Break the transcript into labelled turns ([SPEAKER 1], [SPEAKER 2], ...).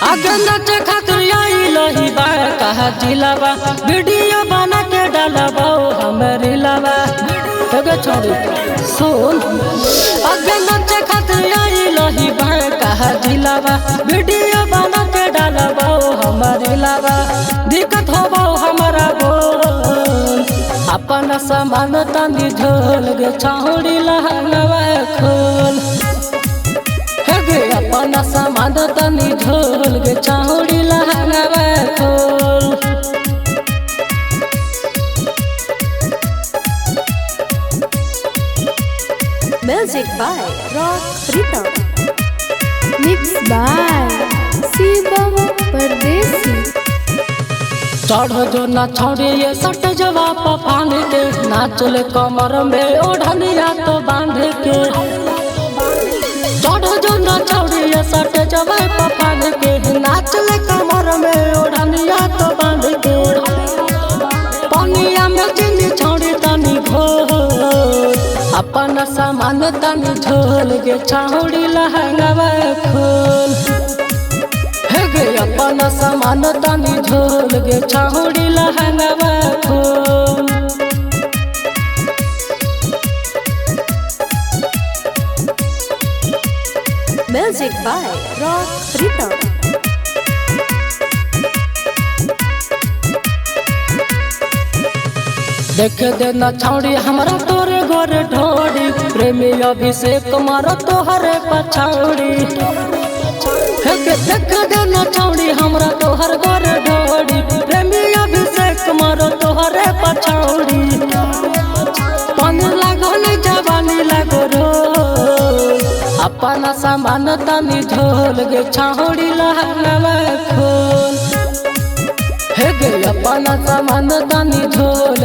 [SPEAKER 1] आगे नाचे खातिर आई लही बा कहा जिलावा वीडियो बना के डालबो हमरे लावा एगो छोड़ी सुन। आगे नाचे खातिर आई लही बा कहा जिलावा वीडियो बना के डालबो हमरे लावा दिक्कत होबो हमरा बोल अपन सामान तनी झोल गे छौड़ी लहंगवा खोल अपन सामान तनी झोल गे छौड़ी लहंगवा खोल।
[SPEAKER 2] Music by Rock Rhythm. Mixed by Shivam Pardesi.
[SPEAKER 1] चढ़ जो ना छौड़ी ये सट जवाब फांद के नाचले कमर में ओढ़निया तो बांध के चढ़ जो ना छौड़ी ये सट जवाब फांद के नाचले कमर में ओढ़निया तो बांध के पनिया में चिनी छौड़ी तनी घोल अपन सामान तनी झोल गे छौड़ी लहंगवा खोल अपन सामान तनी झोल गे छौड़ी लहंगवा खोल।
[SPEAKER 2] Music by Rock Rhythm.
[SPEAKER 1] देख देना छौड़ी हमरा तोरे गोरे ढोड़ी प्रेमी अभिषेक मारो तोहरे पछौड़ी देख देना छौड़ी हमरा तोहर गोरे ढोड़ी प्रेमी अभिषेक मारो तोहरे पछौड़ी पन लागो नहीं जवानी लागो रो अपन सामान तनी झोल गे छौड़ी लहंगवा खोल अपन सामान तनी झोल